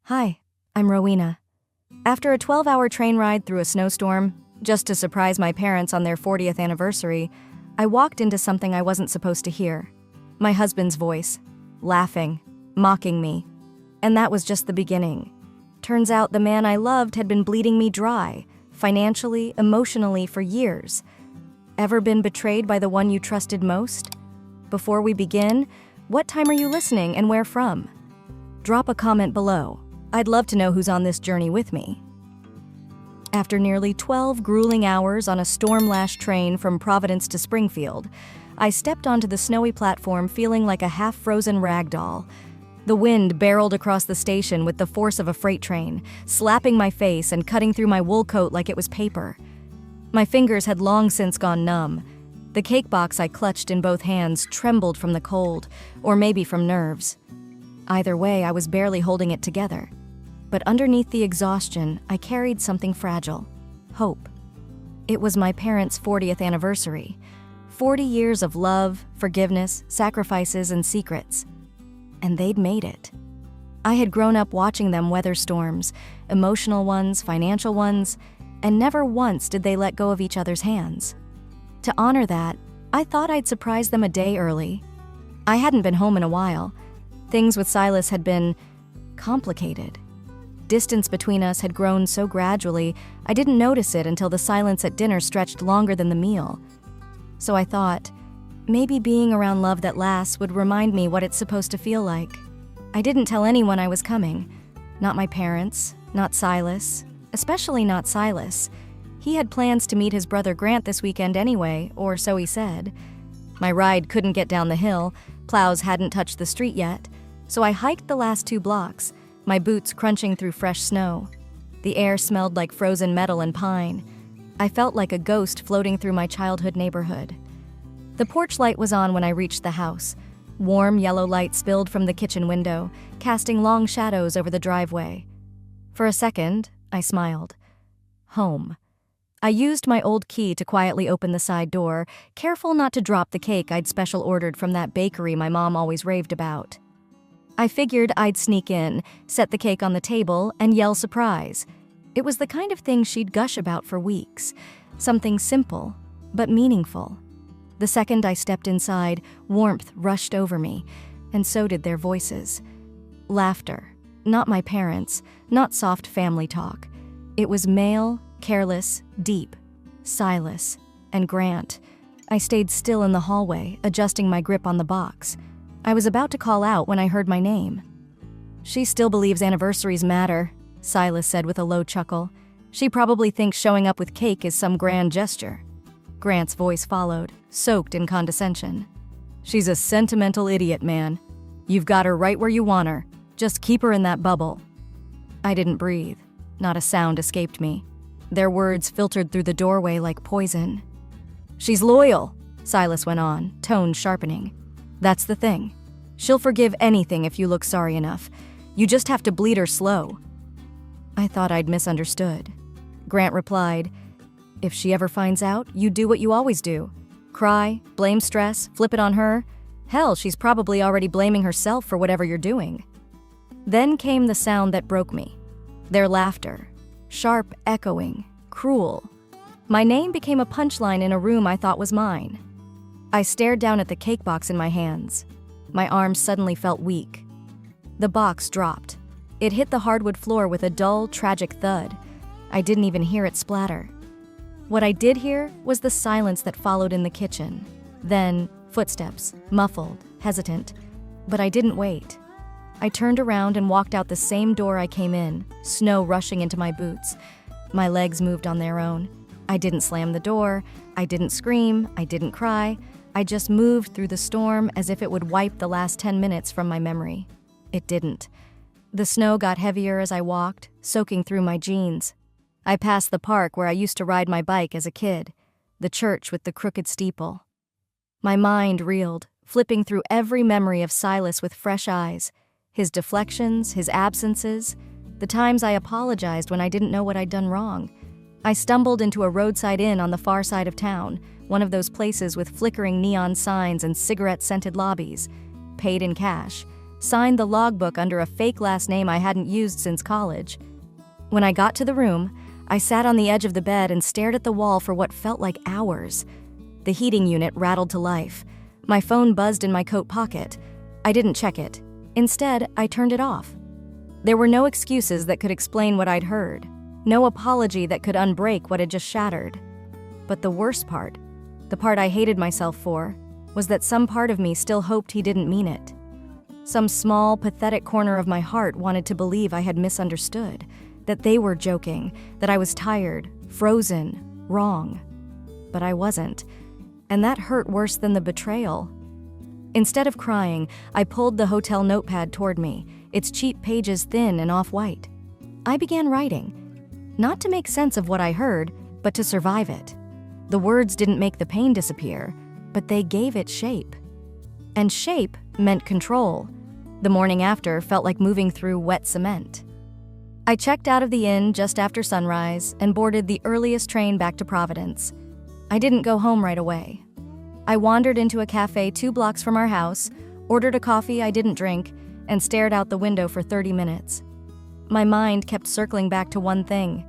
Hi, I'm Rowena. After a 12-hour train ride through a snowstorm, just to surprise my parents on their 40th anniversary, I walked into something I wasn't supposed to hear. My husband's voice, laughing, mocking me. And that was just the beginning. Turns out the man I loved had been bleeding me dry, financially, emotionally, for years. Ever been betrayed by the one you trusted most? Before we begin, what time are you listening and where from? Drop a comment below. I'd love to know who's on this journey with me. After nearly 12 grueling hours on a storm-lashed train from Providence to Springfield, I stepped onto the snowy platform feeling like a half-frozen rag doll. The wind barreled across the station with the force of a freight train, slapping my face and cutting through my wool coat like it was paper. My fingers had long since gone numb. The cake box I clutched in both hands trembled from the cold, or maybe from nerves. Either way, I was barely holding it together. But underneath the exhaustion, I carried something fragile: hope. It was my parents' 40th anniversary. 40 years of love, forgiveness, sacrifices, and secrets. And they'd made it. I had grown up watching them weather storms, emotional ones, financial ones, and never once did they let go of each other's hands. To honor that, I thought I'd surprise them a day early. I hadn't been home in a while. Things with Silas had been complicated. Distance between us had grown so gradually, I didn't notice it until the silence at dinner stretched longer than the meal. So I thought, maybe being around love that lasts would remind me what it's supposed to feel like. I didn't tell anyone I was coming. Not my parents, not Silas, especially not Silas. He had plans to meet his brother Grant this weekend anyway, or so he said. My ride couldn't get down the hill, plows hadn't touched the street yet, so I hiked the last 2 blocks, my boots crunching through fresh snow. The air smelled like frozen metal and pine. I felt like a ghost floating through my childhood neighborhood. The porch light was on when I reached the house. Warm yellow light spilled from the kitchen window, casting long shadows over the driveway. For a second, I smiled. Home. I used my old key to quietly open the side door, careful not to drop the cake I'd special ordered from that bakery my mom always raved about. I figured I'd sneak in, set the cake on the table, and yell surprise. It was the kind of thing she'd gush about for weeks. Something simple, but meaningful. The second I stepped inside, warmth rushed over me, and so did their voices. Laughter. Not my parents, not soft family talk. It was male, careless, deep. Silas and Grant. I stayed still in the hallway, adjusting my grip on the box. I was about to call out when I heard my name. "She still believes anniversaries matter," Silas said with a low chuckle. "She probably thinks showing up with cake is some grand gesture." Grant's voice followed, soaked in condescension. "She's a sentimental idiot, man. You've got her right where you want her. Just keep her in that bubble." I didn't breathe. Not a sound escaped me. Their words filtered through the doorway like poison. "She's loyal," Silas went on, tone sharpening. "That's the thing. She'll forgive anything if you look sorry enough. You just have to bleed her slow." I thought I'd misunderstood. Grant replied, "If she ever finds out, you do what you always do. Cry, blame stress, flip it on her. Hell, she's probably already blaming herself for whatever you're doing." Then came the sound that broke me. Their laughter. Sharp, echoing, cruel. My name became a punchline in a room I thought was mine. I stared down at the cake box in my hands. My arms suddenly felt weak. The box dropped. It hit the hardwood floor with a dull, tragic thud. I didn't even hear it splatter. What I did hear was the silence that followed in the kitchen. Then, footsteps, muffled, hesitant. But I didn't wait. I turned around and walked out the same door I came in, snow rushing into my boots. My legs moved on their own. I didn't slam the door. I didn't scream. I didn't cry. I just moved through the storm as if it would wipe the last 10 minutes from my memory. It didn't. The snow got heavier as I walked, soaking through my jeans. I passed the park where I used to ride my bike as a kid, the church with the crooked steeple. My mind reeled, flipping through every memory of Silas with fresh eyes, his deflections, his absences, the times I apologized when I didn't know what I'd done wrong. I stumbled into a roadside inn on the far side of town, one of those places with flickering neon signs and cigarette-scented lobbies. Paid in cash, signed the logbook under a fake last name I hadn't used since college. When I got to the room, I sat on the edge of the bed and stared at the wall for what felt like hours. The heating unit rattled to life. My phone buzzed in my coat pocket. I didn't check it. Instead, I turned it off. There were no excuses that could explain what I'd heard. No apology that could unbreak what had just shattered. But the worst part, the part I hated myself for, was that some part of me still hoped he didn't mean it. Some small, pathetic corner of my heart wanted to believe I had misunderstood, that they were joking, that I was tired, frozen, wrong. But I wasn't, and that hurt worse than the betrayal. Instead of crying, I pulled the hotel notepad toward me, its cheap pages thin and off-white. I began writing, not to make sense of what I heard, but to survive it. The words didn't make the pain disappear, but they gave it shape. And shape meant control. The morning after felt like moving through wet cement. I checked out of the inn just after sunrise and boarded the earliest train back to Providence. I didn't go home right away. I wandered into a cafe 2 blocks from our house, ordered a coffee I didn't drink, and stared out the window for 30 minutes. My mind kept circling back to one thing.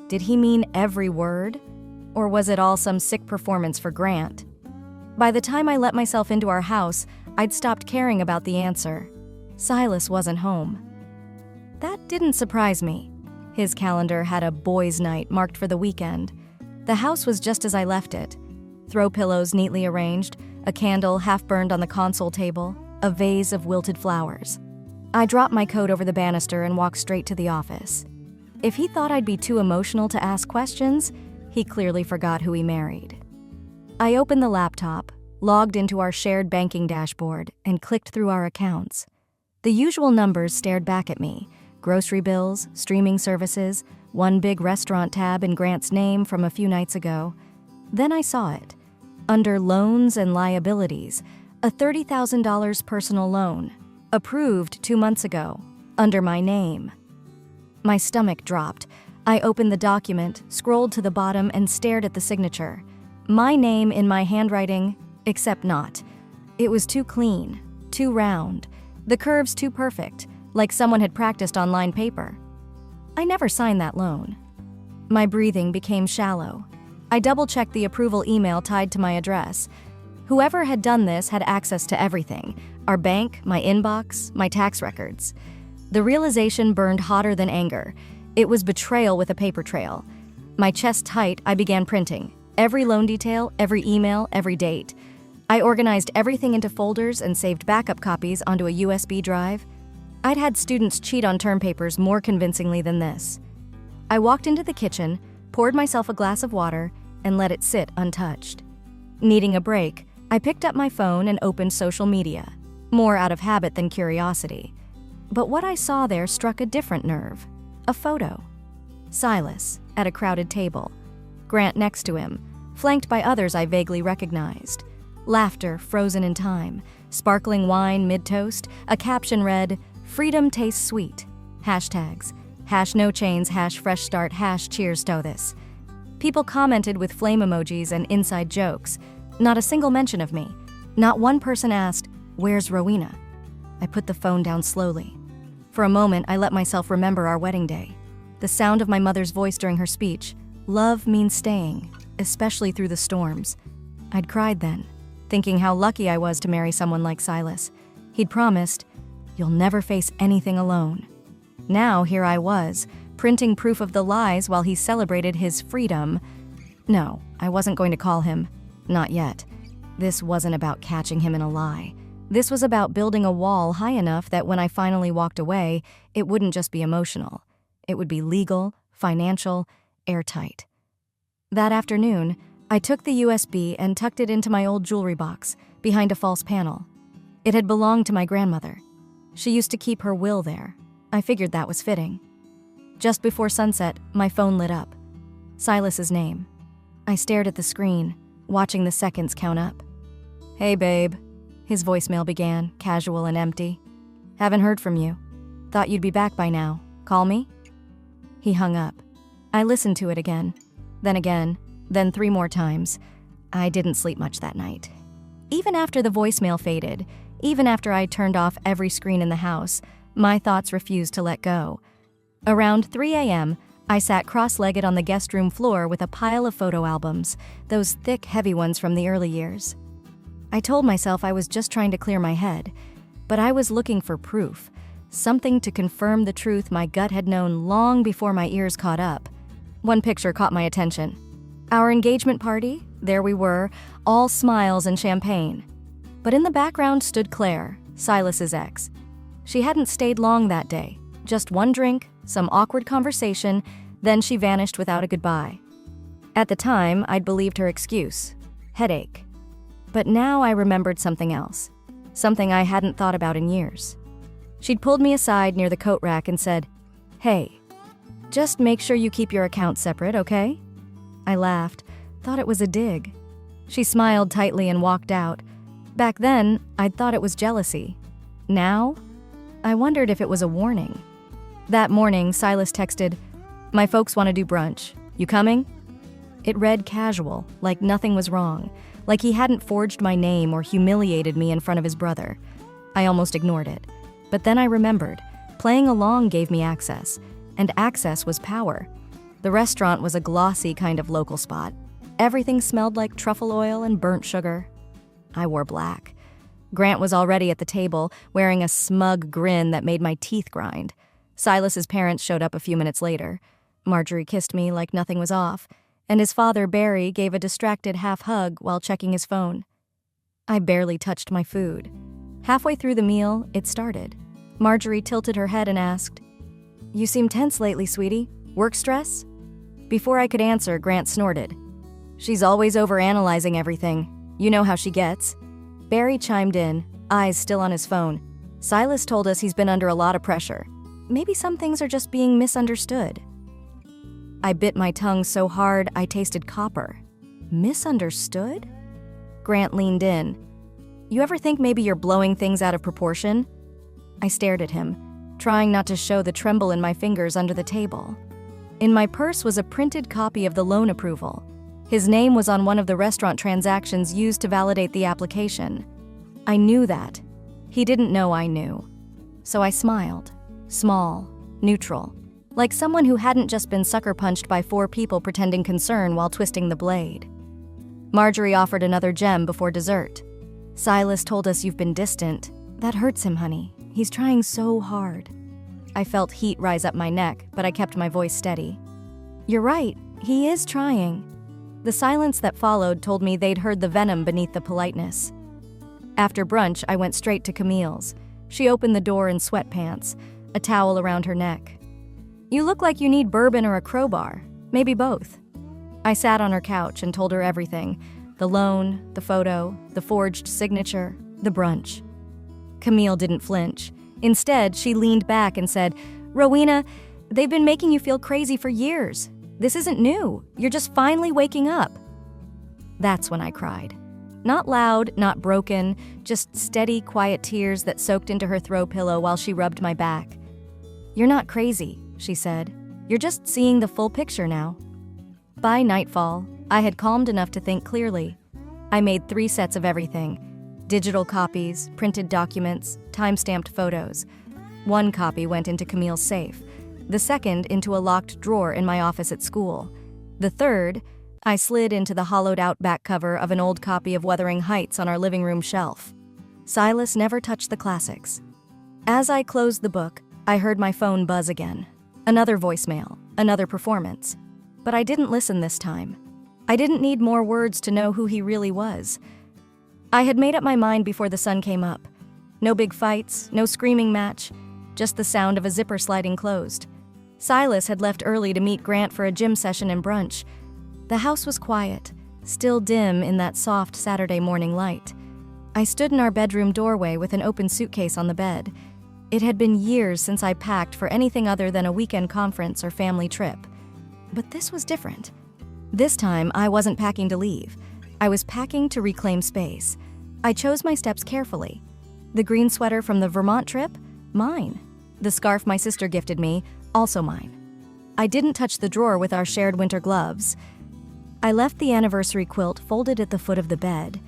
Did he mean every word? Or was it all some sick performance for Grant? By the time I let myself into our house, I'd stopped caring about the answer. Silas wasn't home. That didn't surprise me. His calendar had a boys' night marked for the weekend. The house was just as I left it. Throw pillows neatly arranged, a candle half burned on the console table, a vase of wilted flowers. I dropped my coat over the banister and walked straight to the office. If he thought I'd be too emotional to ask questions, he clearly forgot who he married. I opened the laptop, logged into our shared banking dashboard, and clicked through our accounts. The usual numbers stared back at me: grocery bills, streaming services, one big restaurant tab in Grant's name from a few nights ago. Then I saw it. Under loans and liabilities, a $30,000 personal loan, approved 2 months ago, under my name. My stomach dropped. I opened the document, scrolled to the bottom, and stared at the signature. My name in my handwriting, except not. It was too clean, too round, the curves too perfect, like someone had practiced on lined paper. I never signed that loan. My breathing became shallow. I double-checked the approval email tied to my address. Whoever had done this had access to everything: our bank, my inbox, my tax records. The realization burned hotter than anger. It was betrayal with a paper trail. My chest tight, I began printing. Every loan detail, every email, every date. I organized everything into folders and saved backup copies onto a USB drive. I'd had students cheat on term papers more convincingly than this. I walked into the kitchen, poured myself a glass of water, and let it sit untouched. Needing a break, I picked up my phone and opened social media, more out of habit than curiosity. But what I saw there struck a different nerve. A photo. Silas, at a crowded table. Grant next to him, flanked by others I vaguely recognized. Laughter frozen in time, sparkling wine mid-toast, a caption read, "Freedom tastes sweet." Hashtags, #NoChains, #FreshStart, #Cheers to this. People commented with flame emojis and inside jokes. Not a single mention of me. Not one person asked, "Where's Rowena?" I put the phone down slowly. For a moment, I let myself remember our wedding day. The sound of my mother's voice during her speech. Love means staying, especially through the storms. I'd cried then, thinking how lucky I was to marry someone like Silas. He'd promised, "You'll never face anything alone." Now here I was, printing proof of the lies while he celebrated his freedom. No, I wasn't going to call him. Not yet. This wasn't about catching him in a lie. This was about building a wall high enough that when I finally walked away, it wouldn't just be emotional. It would be legal, financial, airtight. That afternoon, I took the USB and tucked it into my old jewelry box, behind a false panel. It had belonged to my grandmother. She used to keep her will there. I figured that was fitting. Just before sunset, my phone lit up. Silas's name. I stared at the screen, watching the seconds count up. "Hey, babe," his voicemail began, casual and empty. "Haven't heard from you. Thought you'd be back by now. Call me?" He hung up. I listened to it again, then 3 more times. I didn't sleep much that night. Even after the voicemail faded, Even after I turned off every screen in the house, my thoughts refused to let go. Around 3 a.m., I sat cross-legged on the guest room floor with a pile of photo albums, those thick, heavy ones from the early years. I told myself I was just trying to clear my head, but I was looking for proof, something to confirm the truth my gut had known long before my ears caught up. One picture caught my attention. Our engagement party, there we were, all smiles and champagne. But in the background stood Claire, Silas's ex. She hadn't stayed long that day, just one drink, some awkward conversation, then she vanished without a goodbye. At the time, I'd believed her excuse, headache. But now I remembered something else, something I hadn't thought about in years. She'd pulled me aside near the coat rack and said, "Hey, just make sure you keep your accounts separate, okay?" I laughed, thought it was a dig. She smiled tightly and walked out. Back then, I'd thought it was jealousy. Now, I wondered if it was a warning. That morning, Silas texted, "My folks want to do brunch. You coming?" It read casual, like nothing was wrong, like he hadn't forged my name or humiliated me in front of his brother. I almost ignored it. But then I remembered, playing along gave me access, and access was power. The restaurant was a glossy kind of local spot. Everything smelled like truffle oil and burnt sugar. I wore black. Grant was already at the table, wearing a smug grin that made my teeth grind. Silas's parents showed up a few minutes later. Marjorie kissed me like nothing was off, and his father, Barry, gave a distracted half-hug while checking his phone. I barely touched my food. Halfway through the meal, it started. Marjorie tilted her head and asked, "You seem tense lately, sweetie. Work stress?" Before I could answer, Grant snorted. "She's always overanalyzing everything. You know how she gets." Barry chimed in, eyes still on his phone. "Silas told us he's been under a lot of pressure. Maybe some things are just being misunderstood." I bit my tongue so hard I tasted copper. Misunderstood? Grant leaned in. "You ever think maybe you're blowing things out of proportion?" I stared at him, trying not to show the tremble in my fingers under the table. In my purse was a printed copy of the loan approval. His name was on one of the restaurant transactions used to validate the application. I knew that. He didn't know I knew. So I smiled, small, neutral, like someone who hadn't just been sucker punched by 4 people pretending concern while twisting the blade. Marjorie offered another gem before dessert. "Silas told us you've been distant. That hurts him, honey. He's trying so hard." I felt heat rise up my neck, but I kept my voice steady. "You're right, he is trying." The silence that followed told me they'd heard the venom beneath the politeness. After brunch, I went straight to Camille's. She opened the door in sweatpants, a towel around her neck. "You look like you need bourbon or a crowbar, maybe both." I sat on her couch and told her everything: the loan, the photo, the forged signature, the brunch. Camille didn't flinch. Instead, she leaned back and said, "Rowena, they've been making you feel crazy for years. This isn't new. You're just finally waking up." That's when I cried. Not loud, not broken, just steady, quiet tears that soaked into her throw pillow while she rubbed my back. "You're not crazy," she said. "You're just seeing the full picture now." By nightfall, I had calmed enough to think clearly. I made 3 sets of everything: digital copies, printed documents, time-stamped photos. 1 copy went into Camille's safe, the second into a locked drawer in my office at school. The third, I slid into the hollowed-out back cover of an old copy of Wuthering Heights on our living room shelf. Silas never touched the classics. As I closed the book, I heard my phone buzz again. Another voicemail, another performance. But I didn't listen this time. I didn't need more words to know who he really was. I had made up my mind before the sun came up. No big fights, no screaming match, just the sound of a zipper sliding closed. Silas had left early to meet Grant for a gym session and brunch. The house was quiet, still dim in that soft Saturday morning light. I stood in our bedroom doorway with an open suitcase on the bed. It had been years since I packed for anything other than a weekend conference or family trip. But this was different. This time, I wasn't packing to leave. I was packing to reclaim space. I chose my steps carefully. The green sweater from the Vermont trip? Mine. The scarf my sister gifted me? Also mine. I didn't touch the drawer with our shared winter gloves. I left the anniversary quilt folded at the foot of the bed.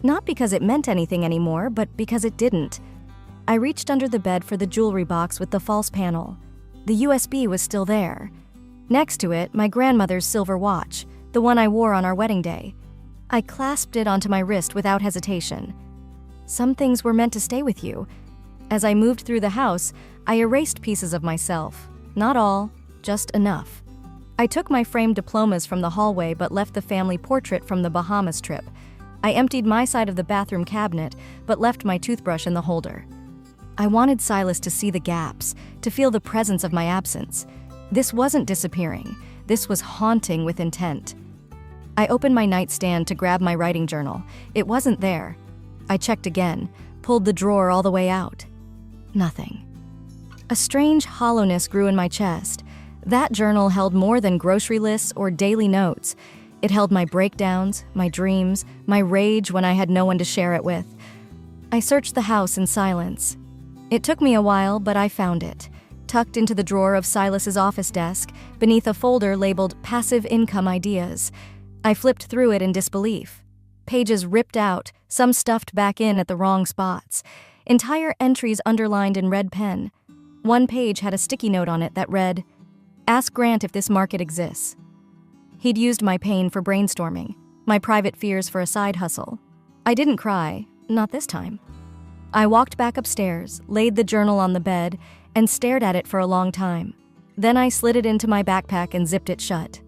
Not because it meant anything anymore, but because it didn't. I reached under the bed for the jewelry box with the false panel. The USB was still there. Next to it, my grandmother's silver watch, the one I wore on our wedding day. I clasped it onto my wrist without hesitation. Some things were meant to stay with you. As I moved through the house, I erased pieces of myself. Not all, just enough. I took my framed diplomas from the hallway but left the family portrait from the Bahamas trip. I emptied my side of the bathroom cabinet but left my toothbrush in the holder. I wanted Silas to see the gaps, to feel the presence of my absence. This wasn't disappearing. This was haunting with intent. I opened my nightstand to grab my writing journal. It wasn't there. I checked again, pulled the drawer all the way out. Nothing. A strange hollowness grew in my chest. That journal held more than grocery lists or daily notes. It held my breakdowns, my dreams, my rage when I had no one to share it with. I searched the house in silence. It took me a while, but I found it, tucked into the drawer of Silas's office desk, beneath a folder labeled Passive Income Ideas. I flipped through it in disbelief. Pages ripped out, some stuffed back in at the wrong spots. Entire entries underlined in red pen. One page had a sticky note on it that read, "Ask Grant if this market exists." He'd used my pain for brainstorming, my private fears for a side hustle. I didn't cry, not this time. I walked back upstairs, laid the journal on the bed, and stared at it for a long time. Then I slid it into my backpack and zipped it shut.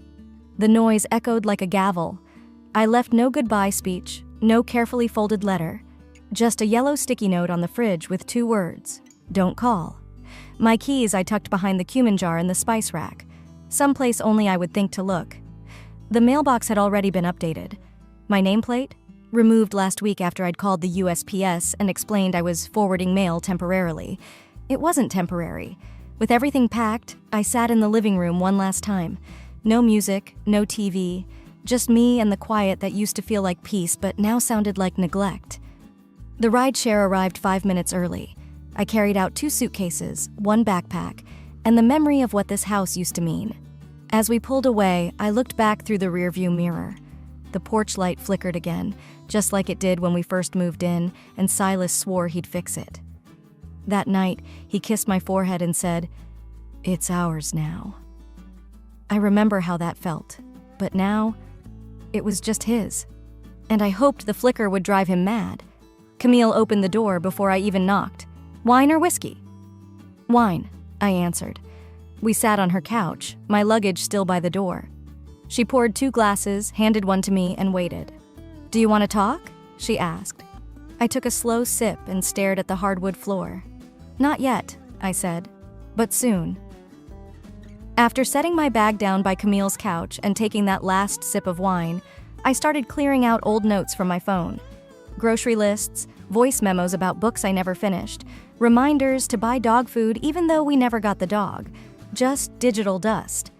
The noise echoed like a gavel. I left no goodbye speech, no carefully folded letter. Just a yellow sticky note on the fridge with 2 words, "Don't call." My keys I tucked behind the cumin jar in the spice rack, someplace only I would think to look. The mailbox had already been updated. My nameplate? Removed last week after I'd called the USPS and explained I was forwarding mail temporarily. It wasn't temporary. With everything packed, I sat in the living room one last time. No music, no TV, just me and the quiet that used to feel like peace but now sounded like neglect. The rideshare arrived 5 minutes early. I carried out 2 suitcases, 1 backpack, and the memory of what this house used to mean. As we pulled away, I looked back through the rearview mirror. The porch light flickered again, just like it did when we first moved in, and Silas swore he'd fix it. That night, he kissed my forehead and said, "It's ours now." I remember how that felt, but now, it was just his. And I hoped the flicker would drive him mad. Camille opened the door before I even knocked. "Wine or whiskey?" "Wine," I answered. We sat on her couch, my luggage still by the door. She poured 2 glasses, handed one to me, and waited. "Do you want to talk?" she asked. I took a slow sip and stared at the hardwood floor. "Not yet," I said, "but soon." After setting my bag down by Camille's couch and taking that last sip of wine, I started clearing out old notes from my phone. Grocery lists, voice memos about books I never finished, reminders to buy dog food even though we never got the dog, just digital dust.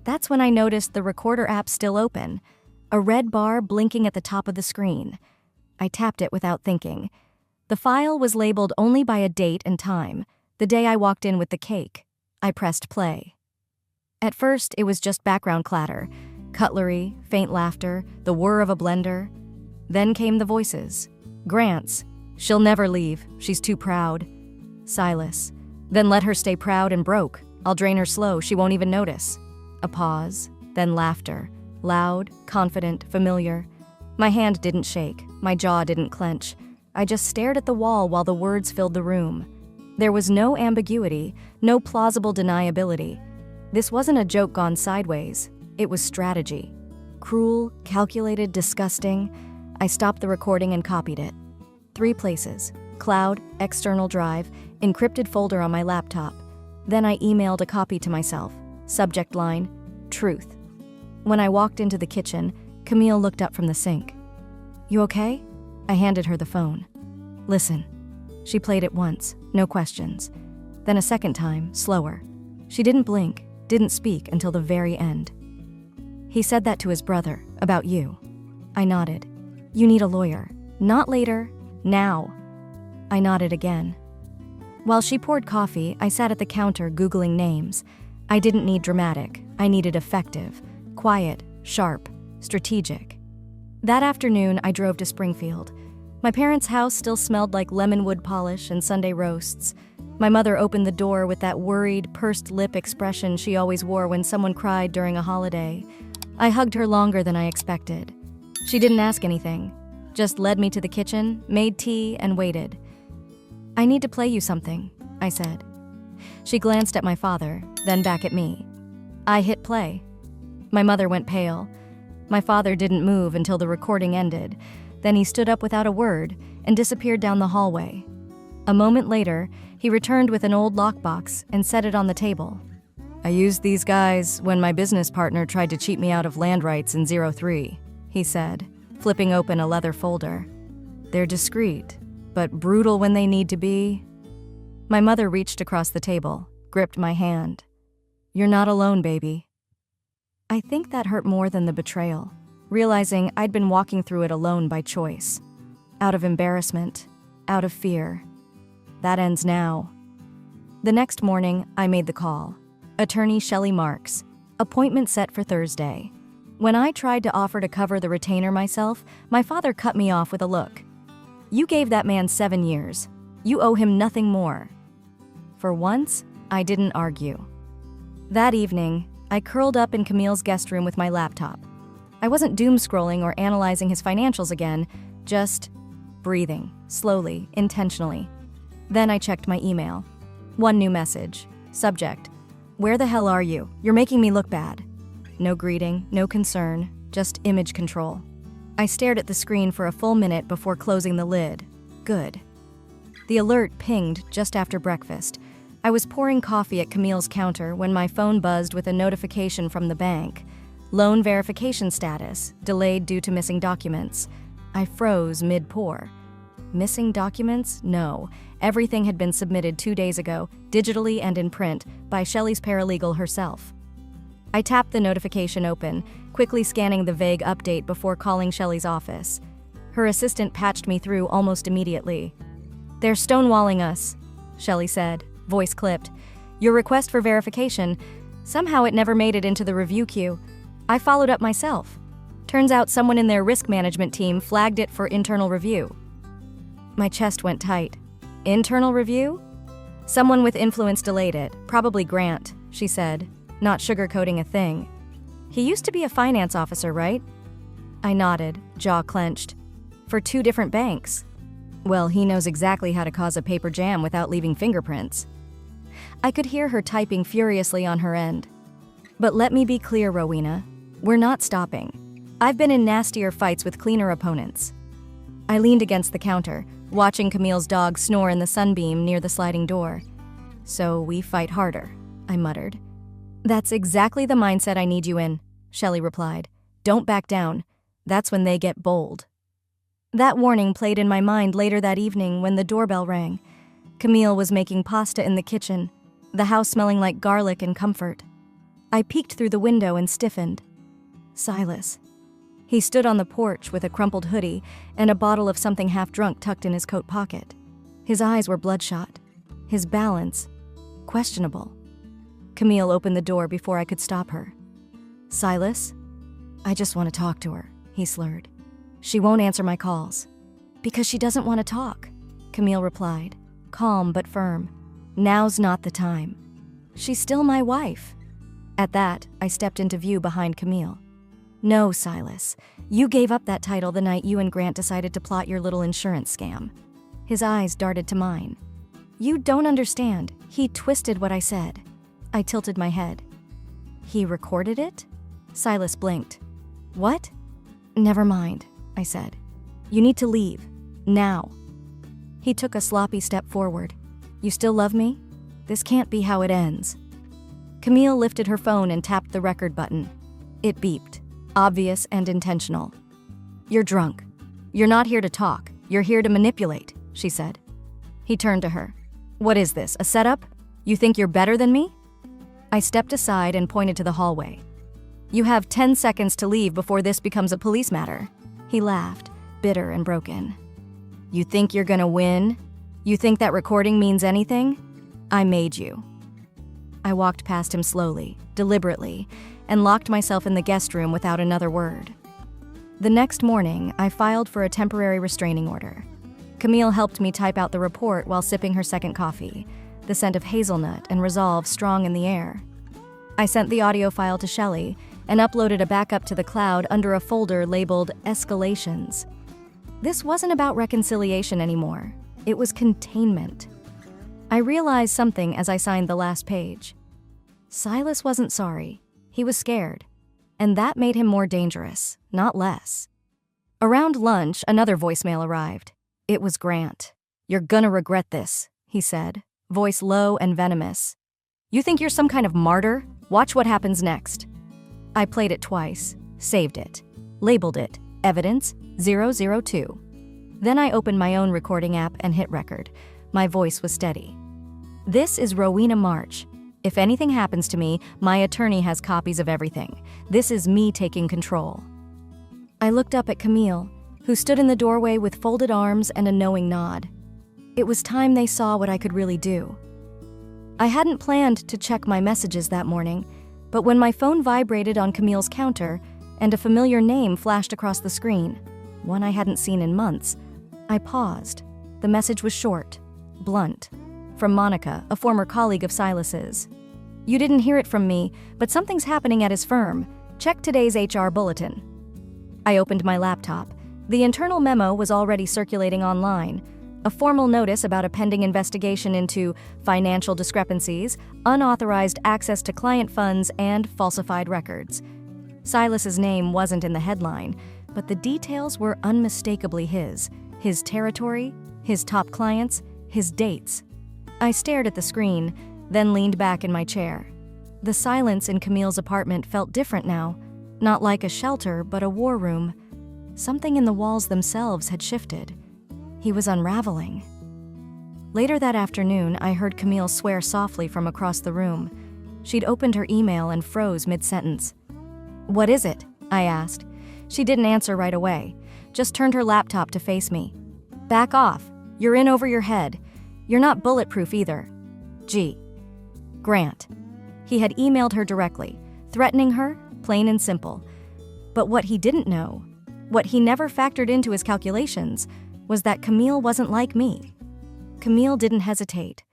That's when I noticed the recorder app still open, a red bar blinking at the top of the screen. I tapped it without thinking. The file was labeled only by a date and time, the day I walked in with the cake. I pressed play. At first, it was just background clatter, cutlery, faint laughter, the whir of a blender. Then came the voices. Grant's, "She'll never leave, she's too proud." Silas, "Then let her stay proud and broke. I'll drain her slow, she won't even notice." A pause, then laughter, loud, confident, familiar. My hand didn't shake, my jaw didn't clench. I just stared at the wall while the words filled the room. There was no ambiguity, no plausible deniability. This wasn't a joke gone sideways. It was strategy. Cruel, calculated, disgusting. I stopped the recording and copied it. 3 places: cloud, external drive, encrypted folder on my laptop. Then I emailed a copy to myself. Subject line, truth. When I walked into the kitchen, Camille looked up from the sink. "You okay?" I handed her the phone. "Listen." She played it once, no questions. Then a second time, slower. She didn't blink, didn't speak until the very end. "He said that to his brother, about you." I nodded. "You need a lawyer. Not later, now." I nodded again. While she poured coffee, I sat at the counter Googling names. I didn't need dramatic. I needed effective, quiet, sharp, strategic. That afternoon, I drove to Springfield. My parents' house still smelled like lemon wood polish and Sunday roasts. My mother opened the door with that worried, pursed lip expression she always wore when someone cried during a holiday. I hugged her longer than I expected. She didn't ask anything, just led me to the kitchen, made tea, and waited. "I need to play you something," I said. She glanced at my father, then back at me. I hit play. My mother went pale. My father didn't move until the recording ended. Then he stood up without a word and disappeared down the hallway. A moment later, he returned with an old lockbox and set it on the table. "I used these guys when my business partner tried to cheat me out of land rights in 03, he said, flipping open a leather folder. "They're discreet, but brutal when they need to be." My mother reached across the table, gripped my hand. "You're not alone, baby." I think that hurt more than the betrayal, realizing I'd been walking through it alone by choice. Out of embarrassment, out of fear. That ends now. The next morning, I made the call. Attorney Shelley Marks. Appointment set for Thursday. When I tried to offer to cover the retainer myself, my father cut me off with a look. "You gave that man 7 years. You owe him nothing more." For once, I didn't argue. That evening, I curled up in Camille's guest room with my laptop. I wasn't doom-scrolling or analyzing his financials again, just breathing, slowly, intentionally. Then I checked my email. One new message. Subject: "Where the hell are you? You're making me look bad." No greeting, no concern, just image control. I stared at the screen for a full minute before closing the lid. Good. The alert pinged just after breakfast. I was pouring coffee at Camille's counter when my phone buzzed with a notification from the bank. Loan verification status, delayed due to missing documents. I froze mid-pour. Missing documents? No. Everything had been submitted 2 days ago, digitally and in print, by Shelley's paralegal herself. I tapped the notification open, quickly scanning the vague update before calling Shelley's office. Her assistant patched me through almost immediately. "They're stonewalling us," Shelley said, voice clipped. "Your request for verification, somehow it never made it into the review queue. I followed up myself. Turns out someone in their risk management team flagged it for internal review." My chest went tight. "Internal review?" "Someone with influence delayed it, probably Grant," she said, not sugarcoating a thing. "He used to be a finance officer, right?" I nodded, jaw clenched. "For 2 different banks." "Well, he knows exactly how to cause a paper jam without leaving fingerprints." I could hear her typing furiously on her end. "But let me be clear, Rowena. We're not stopping. I've been in nastier fights with cleaner opponents." I leaned against the counter, watching Camille's dog snore in the sunbeam near the sliding door. "So we fight harder," I muttered. "That's exactly the mindset I need you in," Shelley replied. "Don't back down. That's when they get bold." That warning played in my mind later that evening when the doorbell rang. Camille was making pasta in the kitchen, the house smelling like garlic and comfort. I peeked through the window and stiffened. Silas. He stood on the porch with a crumpled hoodie and a bottle of something half-drunk tucked in his coat pocket. His eyes were bloodshot. His balance, questionable. Camille opened the door before I could stop her. "Silas?" "I just want to talk to her," he slurred. "She won't answer my calls." "Because she doesn't want to talk," Camille replied, calm but firm. "Now's not the time. She's still my wife." At that, I stepped into view behind Camille. "No, Silas. You gave up that title the night you and Grant decided to plot your little insurance scam." His eyes darted to mine. "You don't understand. He twisted what I said." I tilted my head. "He recorded it?" Silas blinked. "What?" "Never mind," I said. "You need to leave. Now." He took a sloppy step forward. "You still love me? This can't be how it ends." Camille lifted her phone and tapped the record button. It beeped, obvious and intentional. "You're drunk. You're not here to talk. You're here to manipulate," she said. He turned to her. "What is this, a setup? You think you're better than me?" I stepped aside and pointed to the hallway. "You have 10 seconds to leave before this becomes a police matter." He laughed, bitter and broken. "You think you're gonna win? You think that recording means anything? I made you." I walked past him slowly, deliberately, and locked myself in the guest room without another word. The next morning, I filed for a temporary restraining order. Camille helped me type out the report while sipping her second coffee, the scent of hazelnut and resolve strong in the air. I sent the audio file to Shelley and uploaded a backup to the cloud under a folder labeled Escalations. This wasn't about reconciliation anymore. It was containment. I realized something as I signed the last page. Silas wasn't sorry. He was scared. And that made him more dangerous, not less. Around lunch, another voicemail arrived. It was Grant. "You're gonna regret this," he said, voice low and venomous. "You think you're some kind of martyr? Watch what happens next." I played it twice, saved it, labeled it Evidence 002. Then I opened my own recording app and hit record. My voice was steady. "This is Rowena March. If anything happens to me, my attorney has copies of everything. This is me taking control." I looked up at Camille, who stood in the doorway with folded arms and a knowing nod. It was time they saw what I could really do. I hadn't planned to check my messages that morning, but when my phone vibrated on Camille's counter and a familiar name flashed across the screen, one I hadn't seen in months, I paused. The message was short, blunt, from Monica, a former colleague of Silas's. "You didn't hear it from me, but something's happening at his firm. Check today's HR bulletin." I opened my laptop. The internal memo was already circulating online. A formal notice about a pending investigation into financial discrepancies, unauthorized access to client funds, and falsified records. Silas's name wasn't in the headline, but the details were unmistakably his territory, his top clients, his dates. I stared at the screen, then leaned back in my chair. The silence in Camille's apartment felt different now, not like a shelter, but a war room. Something in the walls themselves had shifted. He was unraveling. Later that afternoon, I heard Camille swear softly from across the room. She'd opened her email and froze mid-sentence. "What is it?" I asked. She didn't answer right away, just turned her laptop to face me. "Back off. You're in over your head. You're not bulletproof either. G. Grant." He had emailed her directly, threatening her, plain and simple. But what he didn't know, what he never factored into his calculations, was that Camille wasn't like me. Camille didn't hesitate.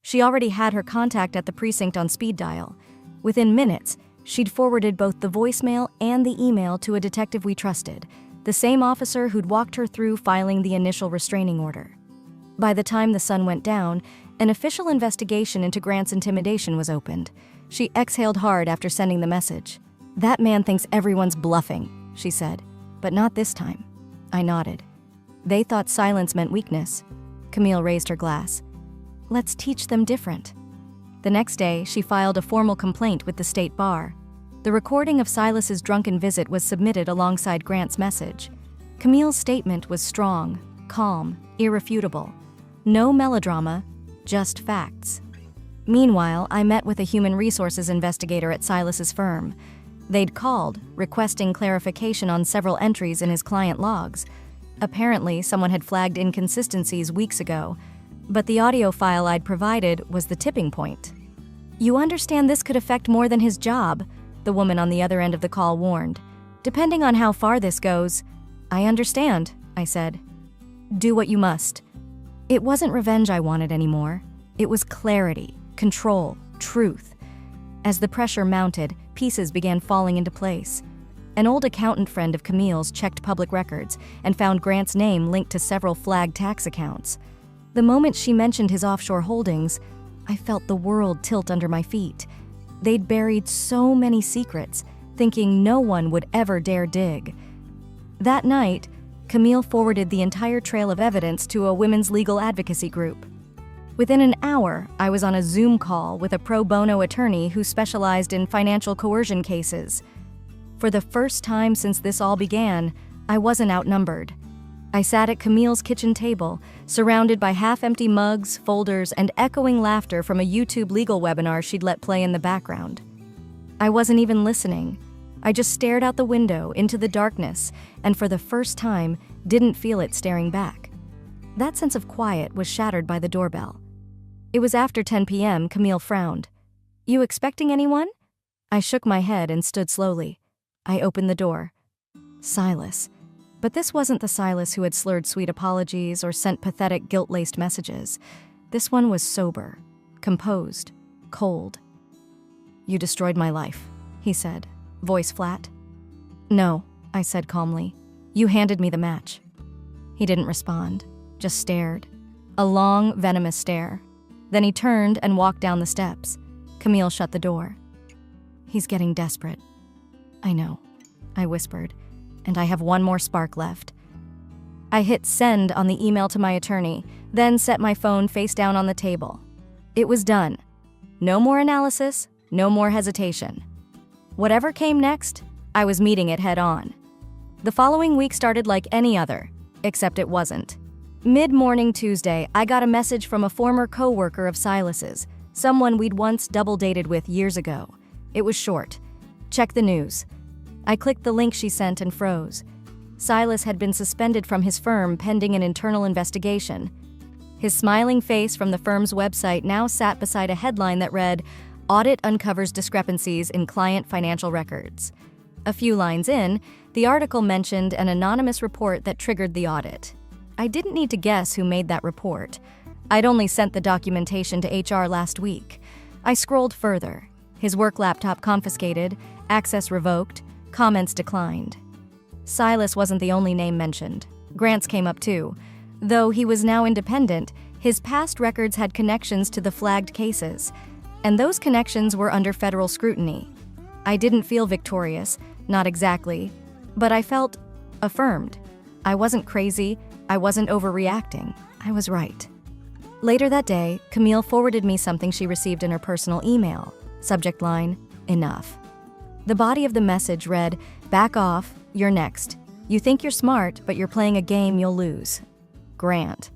She already had her contact at the precinct on speed dial. Within minutes, she'd forwarded both the voicemail and the email to a detective we trusted, the same officer who'd walked her through filing the initial restraining order. By the time the sun went down, an official investigation into Grant's intimidation was opened. She exhaled hard after sending the message. "That man thinks everyone's bluffing," she said. "But not this time." I nodded. "They thought silence meant weakness." Camille raised her glass. "Let's teach them different." The next day, she filed a formal complaint with the state bar. The recording of Silas's drunken visit was submitted alongside Grant's message. Camille's statement was strong, calm, irrefutable. No melodrama, just facts. Meanwhile, I met with a human resources investigator at Silas's firm. They'd called, requesting clarification on several entries in his client logs. Apparently, someone had flagged inconsistencies weeks ago, but the audio file I'd provided was the tipping point. "You understand this could affect more than his job," the woman on the other end of the call warned. "Depending on how far this goes." "I understand," I said. "Do what you must." It wasn't revenge I wanted anymore. It was clarity, control, truth. As the pressure mounted, pieces began falling into place. An old accountant friend of Camille's checked public records and found Grant's name linked to several flagged tax accounts. The moment she mentioned his offshore holdings, I felt the world tilt under my feet. They'd buried so many secrets, thinking no one would ever dare dig. That night, Camille forwarded the entire trail of evidence to a women's legal advocacy group. Within an hour, I was on a Zoom call with a pro bono attorney who specialized in financial coercion cases. For the first time since this all began, I wasn't outnumbered. I sat at Camille's kitchen table, surrounded by half-empty mugs, folders, and echoing laughter from a YouTube legal webinar she'd let play in the background. I wasn't even listening. I just stared out the window into the darkness, and for the first time, didn't feel it staring back. That sense of quiet was shattered by the doorbell. It was after 10 p.m. Camille frowned. "You expecting anyone?" I shook my head and stood slowly. I opened the door. Silas. But this wasn't the Silas who had slurred sweet apologies or sent pathetic guilt-laced messages. This one was sober, composed, cold. "You destroyed my life," he said, voice flat. "No," I said calmly. "You handed me the match." He didn't respond, just stared. A long, venomous stare. Then he turned and walked down the steps. Camille shut the door. "He's getting desperate." "I know," I whispered, "and I have one more spark left." I hit send on the email to my attorney, then set my phone face down on the table. It was done. No more analysis, no more hesitation. Whatever came next, I was meeting it head on. The following week started like any other, except it wasn't. Mid-morning Tuesday, I got a message from a former co-worker of Silas's, someone we'd once double-dated with years ago. It was short. "Check the news." I clicked the link she sent and froze. Silas had been suspended from his firm pending an internal investigation. His smiling face from the firm's website now sat beside a headline that read, "Audit uncovers discrepancies in client financial records." A few lines in, the article mentioned an anonymous report that triggered the audit. I didn't need to guess who made that report. I'd only sent the documentation to HR last week. I scrolled further. His work laptop confiscated, access revoked, comments declined. Silas wasn't the only name mentioned. Grant's came up too. Though he was now independent, his past records had connections to the flagged cases, and those connections were under federal scrutiny. I didn't feel victorious, not exactly, but I felt affirmed. I wasn't crazy, I wasn't overreacting, I was right. Later that day, Camille forwarded me something she received in her personal email. Subject line, "Enough." The body of the message read, "Back off, you're next. You think you're smart, but you're playing a game you'll lose. Grant."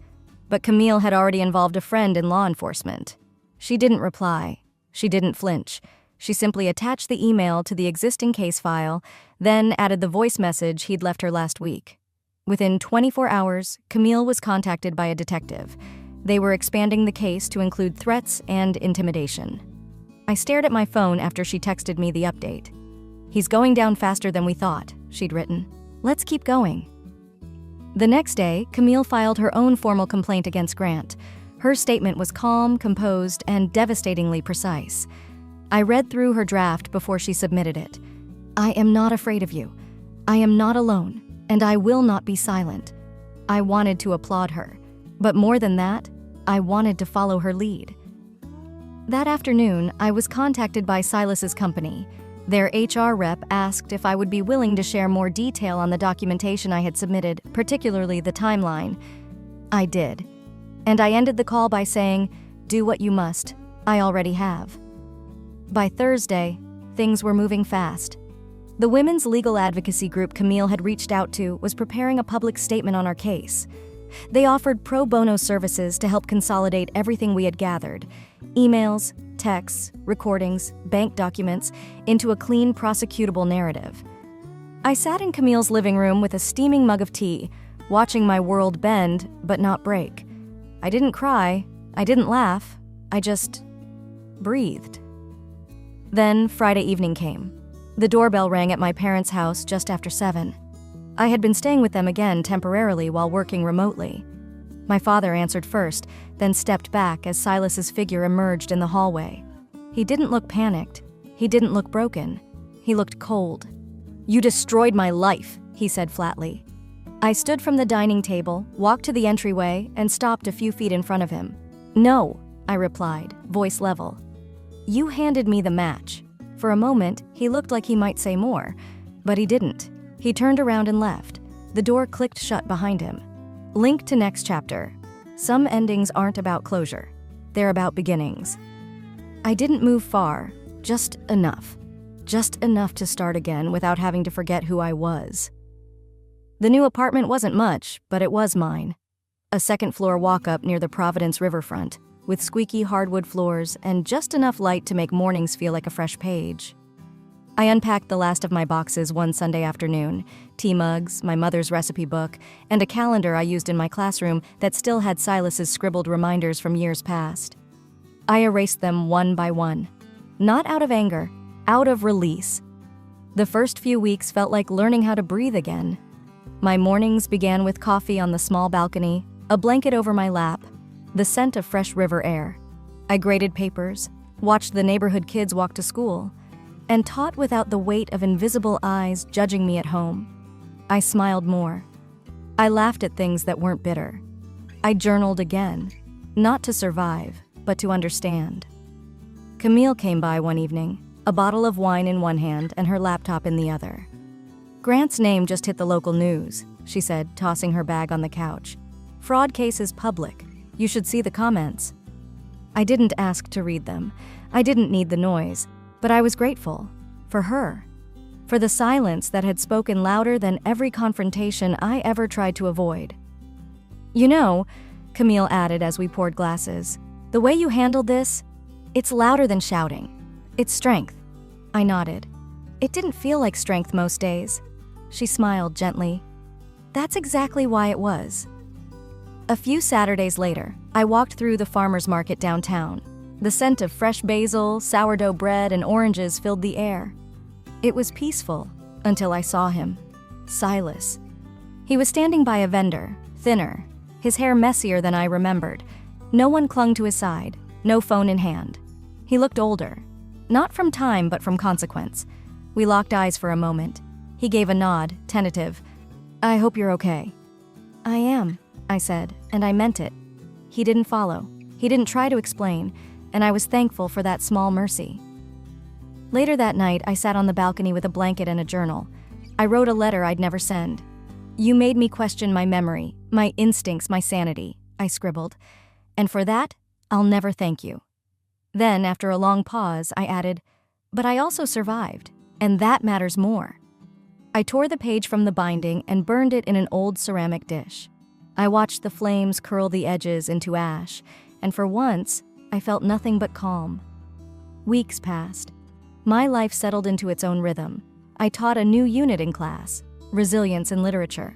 But Camille had already involved a friend in law enforcement. She didn't reply. She didn't flinch. She simply attached the email to the existing case file, then added the voice message he'd left her last week. Within 24 hours, Camille was contacted by a detective. They were expanding the case to include threats and intimidation. I stared at my phone after she texted me the update. "He's going down faster than we thought," she'd written. "Let's keep going." The next day, Camille filed her own formal complaint against Grant. Her statement was calm, composed, and devastatingly precise. I read through her draft before she submitted it. "I am not afraid of you. I am not alone, and I will not be silent." I wanted to applaud her, but more than that, I wanted to follow her lead. That afternoon, I was contacted by Silas's company. Their HR rep asked if I would be willing to share more detail on the documentation I had submitted, particularly the timeline. I did. And I ended the call by saying, "Do what you must. I already have." By Thursday, things were moving fast. The women's legal advocacy group Camille had reached out to was preparing a public statement on our case. They offered pro bono services to help consolidate everything we had gathered, emails, texts, recordings, bank documents, into a clean, prosecutable narrative. I sat in Camille's living room with a steaming mug of tea, watching my world bend but not break. I didn't cry, I didn't laugh, I just breathed. Then Friday evening came. The doorbell rang at my parents' house just after 7. I had been staying with them again temporarily while working remotely. My father answered first, then stepped back as Silas's figure emerged in the hallway. He didn't look panicked. He didn't look broken. He looked cold. "You destroyed my life," he said flatly. I stood from the dining table, walked to the entryway, and stopped a few feet in front of him. "No," I replied, voice level. "You handed me the match." For a moment, he looked like he might say more, but he didn't. He turned around and left. The door clicked shut behind him. Link to next chapter. Some endings aren't about closure. They're about beginnings. I didn't move far, just enough. Just enough to start again without having to forget who I was. The new apartment wasn't much, but it was mine. A second-floor walk-up near the Providence riverfront, with squeaky hardwood floors and just enough light to make mornings feel like a fresh page. I unpacked the last of my boxes one Sunday afternoon, tea mugs, my mother's recipe book, and a calendar I used in my classroom that still had Silas's scribbled reminders from years past. I erased them one by one. Not out of anger, out of release. The first few weeks felt like learning how to breathe again. My mornings began with coffee on the small balcony, a blanket over my lap, the scent of fresh river air. I graded papers, watched the neighborhood kids walk to school, and taught without the weight of invisible eyes judging me at home. I smiled more. I laughed at things that weren't bitter. I journaled again, not to survive, but to understand. Camille came by one evening, a bottle of wine in one hand and her laptop in the other. "Grant's name just hit the local news," she said, tossing her bag on the couch. "Fraud case is public. You should see the comments." I didn't ask to read them. I didn't need the noise, but I was grateful. For her. For the silence that had spoken louder than every confrontation I ever tried to avoid. "You know," Camille added as we poured glasses, "the way you handled this, it's louder than shouting. It's strength." I nodded. "It didn't feel like strength most days." She smiled gently. "That's exactly why it was." A few Saturdays later, I walked through the farmer's market downtown. The scent of fresh basil, sourdough bread, and oranges filled the air. It was peaceful until I saw him. Silas. He was standing by a vendor, thinner, his hair messier than I remembered. No one clung to his side, no phone in hand. He looked older. Not from time, but from consequence. We locked eyes for a moment. He gave a nod, tentative. "I hope you're okay." "I am," I said, and I meant it. He didn't follow. He didn't try to explain, and I was thankful for that small mercy. Later that night, I sat on the balcony with a blanket and a journal. I wrote a letter I'd never send. "You made me question my memory, my instincts, my sanity," I scribbled. "And for that, I'll never thank you." Then, after a long pause, I added, "But I also survived, and that matters more." I tore the page from the binding and burned it in an old ceramic dish. I watched the flames curl the edges into ash, and for once, I felt nothing but calm. Weeks passed. My life settled into its own rhythm. I taught a new unit in class, resilience in literature.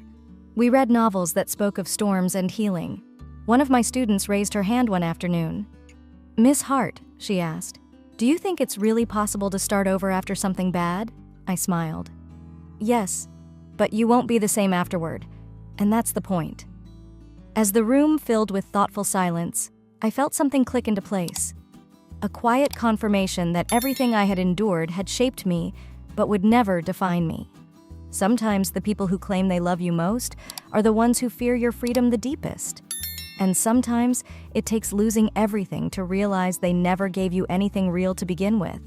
We read novels that spoke of storms and healing. One of my students raised her hand one afternoon. "Miss Hart," she asked, "do you think it's really possible to start over after something bad?" I smiled. "Yes, but you won't be the same afterward, and that's the point." As the room filled with thoughtful silence, I felt something click into place. A quiet confirmation that everything I had endured had shaped me, but would never define me. Sometimes the people who claim they love you most are the ones who fear your freedom the deepest. And sometimes it takes losing everything to realize they never gave you anything real to begin with.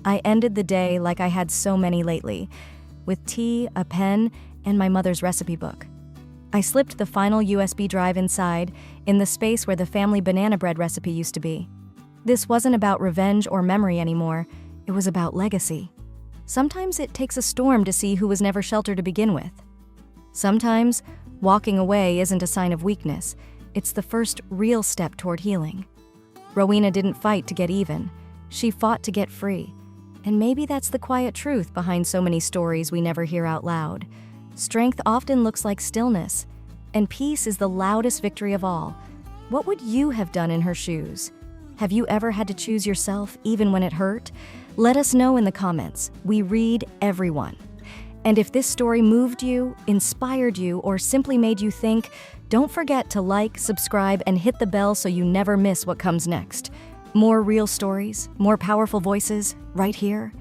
I ended the day like I had so many lately, with tea, a pen, and my mother's recipe book. I slipped the final USB drive inside, in the space where the family banana bread recipe used to be. This wasn't about revenge or memory anymore, it was about legacy. Sometimes it takes a storm to see who was never sheltered to begin with. Sometimes, walking away isn't a sign of weakness, it's the first real step toward healing. Rowena didn't fight to get even, she fought to get free. And maybe that's the quiet truth behind so many stories we never hear out loud. Strength often looks like stillness, and peace is the loudest victory of all. What would you have done in her shoes? Have you ever had to choose yourself, even when it hurt? Let us know in the comments. We read everyone. And if this story moved you, inspired you, or simply made you think, don't forget to like, subscribe, and hit the bell so you never miss what comes next. More real stories, more powerful voices, right here